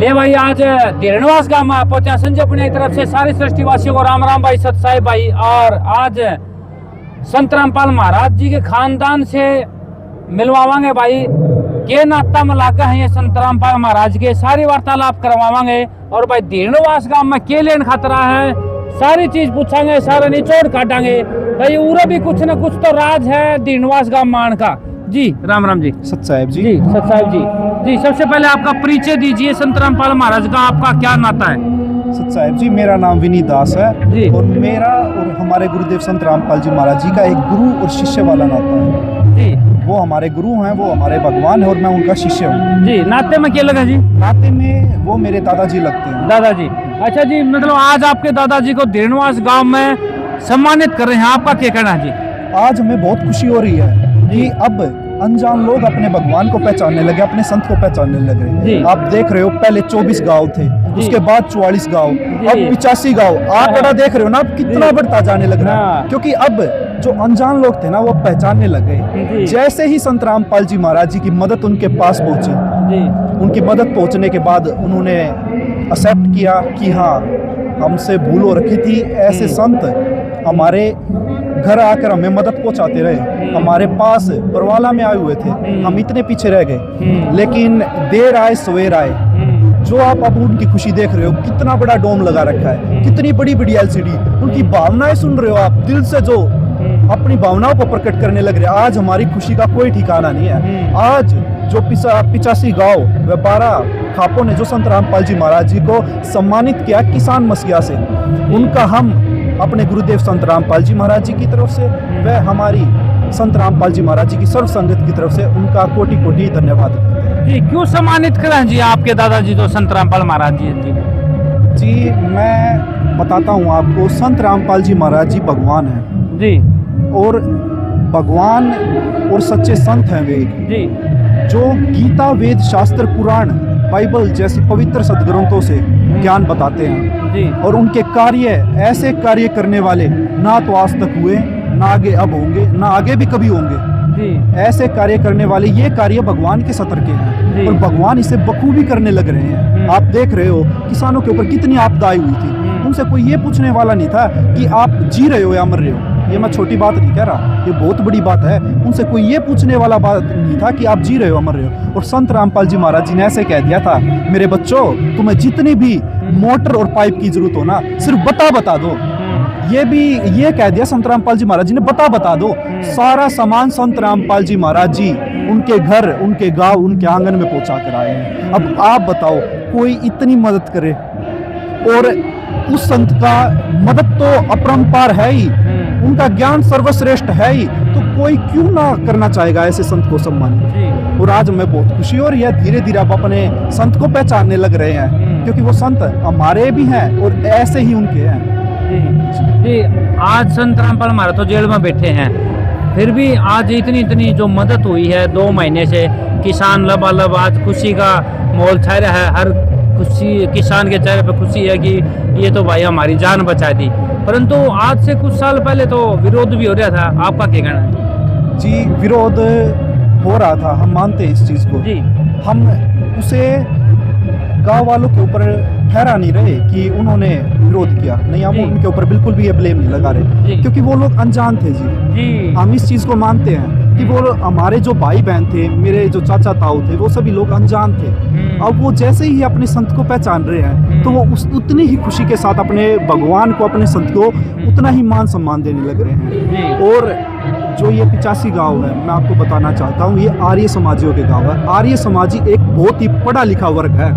ले भाई आज धीरणवास गांव में पहुंचा संजय पुणे की तरफ से सारे सृष्टिवासियों को राम राम भाई, सत साहिब भाई। और आज संत रामपाल महाराज जी के खानदान से मिलवावांगे भाई, के नाता में लागा है ये संत रामपाल महाराज के, सारी वार्तालाप करवावांगे। और भाई धीरणवास गांव में के लेन खतरा है, सारी चीज पूछांगे, सारा निचोड़ काटांगे भाई। उरे भी कुछ न कुछ तो राज है धीरणवास गांव मान का। जी राम राम जी। सत साहिब जी। जी सत साहिब जी। जी सबसे पहले आपका परिचय दीजिए, संत रामपाल महाराज का आपका क्या नाता है? सत साहिब जी, मेरा नाम विनीत दास है जी। और मेरा और हमारे गुरुदेव संत रामपाल जी महाराज जी का एक गुरु और शिष्य वाला नाता है जी। वो हमारे गुरु हैं, वो हमारे भगवान है और मैं उनका शिष्य हूँ। जी नाते में क्या लगा जी? नाते में वो मेरे दादाजी लगते हैं। दादाजी, अच्छा जी, मतलब आज आपके दादाजी को धीरणवास गांव में सम्मानित कर रहे हैं, आपका क्या कहना है जी? आज हमें बहुत खुशी हो रही है कि अब अनजान लोग अपने भगवान को पहचानने लगे, अपने संत को पहचानने लगे। आप देख रहे हो पहले 24 गांव थे, उसके बाद 44 गांव, अब 85 गांव। आंकड़ा देख रहे हो ना, अब कितना बढ़ता जाने लग रहा है, क्योंकि अब जो अनजान लोग थे ना वो पहचानने लग गए। जैसे ही संत रामपाल जी महाराज जी की मदद उनके पास पहुंची, उनकी मदद पहुंचने के बाद उन्होंने एक्सेप्ट किया कि हाँ हमसे भूल हो रखी थी, ऐसे संत हमारे घर आकर हमें मदद पहुंचाते रहे, हमारे पास बरवाला में आए हुए थे, हम इतने पीछे रह गए। लेकिन देर आए सवेर आए, जो आप अब उनकी खुशी देख रहे हो, कितना बड़ा डोम लगा रखा है, कितनी बड़ी बड़ी LCD, उनकी भावनाएं सुन रहे हो आप, दिल से जो अपनी भावनाओं को प्रकट करने लग रहे हैं। आज हमारी खुशी का कोई ठिकाना नहीं है। आज जो 85 गांव व 12 खापों ने जो संत रामपाल जी महाराज जी को सम्मानित किया किसान मसीहा से, उनका हम अपने गुरुदेव संत रामपाल जी महाराज जी की तरफ से व हमारी संत रामपाल जी महाराज जी की सर्व संगत की तरफ से उनका कोटि कोटि धन्यवाद करते हैं। जी क्यों सम्मानित करें जी आपके दादाजी तो संत रामपाल महाराज जी? जी मैं बताता हूँ आपको, संत रामपाल जी महाराज जी भगवान हैं जी, और भगवान और सच्चे संत हैं वे जी, जो गीता वेद शास्त्र पुराण बाइबल जैसी पवित्र सदग्रंथों से ज्ञान बताते हैं जी। और उनके कार्य ऐसे कार्य करने वाले ना तो आज तक हुए, ना आगे अब होंगे, ना आगे भी कभी होंगे जी। ऐसे कार्य करने वाले ये कार्य भगवान के सतर के हैं और भगवान इसे बखूबी करने लग रहे हैं। आप देख रहे हो किसानों के ऊपर कितनी आपदाएं हुई थी, उनसे कोई ये पूछने वाला नहीं था कि आप जी रहे हो या मर रहे हो। ये मैं छोटी बात नहीं कह रहा, ये बहुत बड़ी बात है। उनसे कोई ये पूछने वाला बात नहीं था कि आप जी रहे हो मर रहे हो। और संत रामपाल जी महाराज जी ने ऐसे कह दिया था, मेरे बच्चों तुम्हें जितनी भी मोटर और पाइप की जरूरत हो ना, सिर्फ बता दो। ये कह दिया संत रामपाल जी महाराज जी ने, बता दो। सारा सामान संत रामपाल जी महाराज जी उनके घर, उनके गांव, उनके आंगन में पहुंचा कर आए हैं। अब आप बताओ, कोई इतनी मदद करे और उस संत का मदद तो अपरंपार है ही, उनका ज्ञान सर्वश्रेष्ठ है ही, तो कोई क्यों ना करना चाहेगा ऐसे संत को सम्मानित। और आज हमें बहुत खुशी हो रही है, धीरे धीरे आप अपने संत को पहचानने लग रहे हैं, क्योंकि वो संत हमारे भी हैं और ऐसे ही उनके हैं। जी आज संत रामपाल महाराज तो जेल में बैठे हैं, फिर भी आज इतनी जो मदद हुई है 2 महीने से, किसान लबालब आज खुशी का माहौल छा रहा है। हर खुशी, किसान के चेहरे पे खुशी है कि ये तो भाई हमारी जान बचा दी। परंतु आज से कुछ साल पहले तो विरोध भी हो रहा था, आपका क्या कहना है? जी विरोध हो रहा था, हम मानते हैं इस चीज़ को जी। हम उसे गांव वालों के ऊपर ठहरा नहीं रहे कि उन्होंने विरोध किया, नहीं, हम उनके ऊपर बिल्कुल भी ये ब्लेम नहीं लगा रहे, क्योंकि वो लोग अनजान थे जी। हम इस चीज़ को मानते हैं कि वो हमारे जो भाई बहन थे, मेरे जो चाचा ताऊ थे, वो सभी लोग अनजान थे। अब वो जैसे ही अपने संत को पहचान रहे हैं तो वो उतनी ही खुशी के साथ अपने भगवान को, अपने संत को उतना ही मान सम्मान देने लग रहे हैं। और जो ये 85 गांव है, मैं आपको बताना चाहता हूँ, ये आर्य समाजियों के गांव है। आर्य समाजी एक बहुत ही पढ़ा लिखा वर्ग है,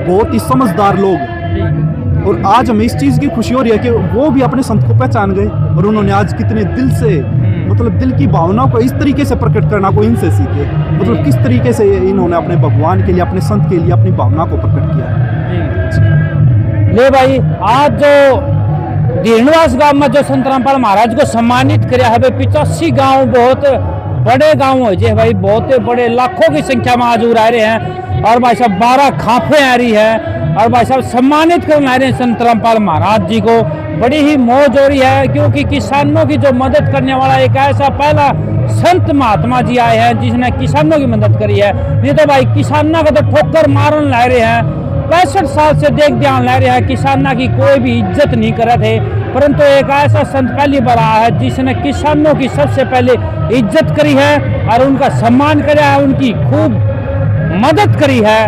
बहुत ही समझदार लोग। और आज हमें इस चीज़ की खुशी हो रही है कि वो भी अपने संत को पहचान गए और उन्होंने आज कितने दिल से, मतलब दिल की भावनाओं को इस तरीके से प्रकट करना को इनसे सीखे। मतलब किस तरीके से इन्होंने अपने भगवान के लिए, अपने संत के लिए अपनी भावना को प्रकट किया है। ले भाई, आज जो धीरणवास गांव में जो संत रामपाल महाराज को सम्मानित किया है, 85 गांव बहुत बड़े गांव हो जे भाई, बहुत बड़े, लाखों की संख्या में आज आ रहे हैं। और भाई साहब 12 खाफे आ रही है और भाई साहब सम्मानित करने आ रहे हैं संत रामपाल महाराज जी को। बड़ी ही मौज हो रही है, क्योंकि किसानों की जो मदद करने वाला एक ऐसा पहला संत महात्मा जी आए हैं जिसने किसानों की मदद करी है। नहीं तो भाई किसानों को तो ठोकर मारन ला रहे हैं। 65 साल से देख ध्यान ले रहा है किसानों की कोई भी इज्जत नहीं करे थे, परंतु एक ऐसा संत पहली बार आया है जिसने किसानों की सबसे पहले इज्जत करी है और उनका सम्मान किया है, उनकी खूब मदद करी है,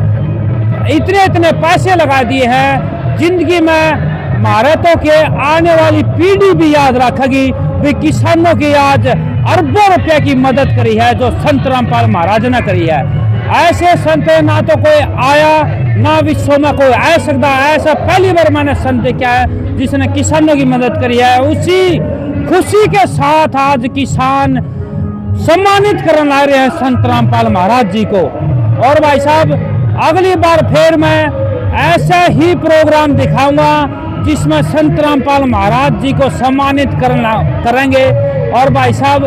इतने इतने पैसे लगा दिए हैं। जिंदगी में महारातों के आने वाली पीढ़ी भी याद रखेगी वे किसानों की आज अरबों रुपए की मदद करी है जो संत रामपाल महाराज ने करी है। ऐसे संत ना तो कोई आया ना विश्व में कोई आ सकता, ऐसा पहली बार मैंने संत देखा है जिसने किसानों की मदद करी है। उसी खुशी के साथ आज किसान सम्मानित करने ला रहे हैं संत रामपाल महाराज जी को। और भाई साहब अगली बार फिर मैं ऐसा ही प्रोग्राम दिखाऊंगा जिसमें संत रामपाल महाराज जी को सम्मानित करेंगे। और भाई साहब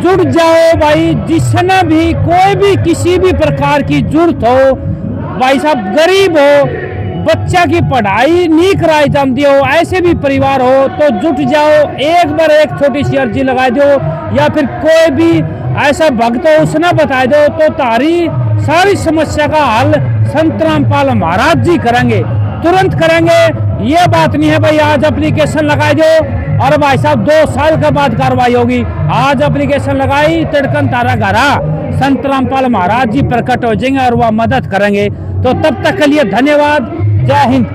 जुड़ जाओ भाई, जिसने भी कोई भी किसी भी प्रकार की जरूरत हो, भाई साहब गरीब हो, बच्चा की पढ़ाई नहीं कराई जाती हो, ऐसे भी परिवार हो तो जुट जाओ, एक बार एक छोटी सी अर्जी लगा दो या फिर कोई भी ऐसा भक्त हो उसने बता दो तो तारी सारी समस्या का हल संत रामपाल महाराज जी करेंगे, तुरंत करेंगे। ये बात नहीं है भाई आज एप्लीकेशन लगा दो और भाई साहब 2 साल के बाद कार्रवाई होगी। आज एप्लीकेशन लगाई तिड़कन तारा घरा संत रामपाल महाराज जी प्रकट हो जाएंगे और वह मदद करेंगे। तो तब तक के लिए धन्यवाद। जय हिंद।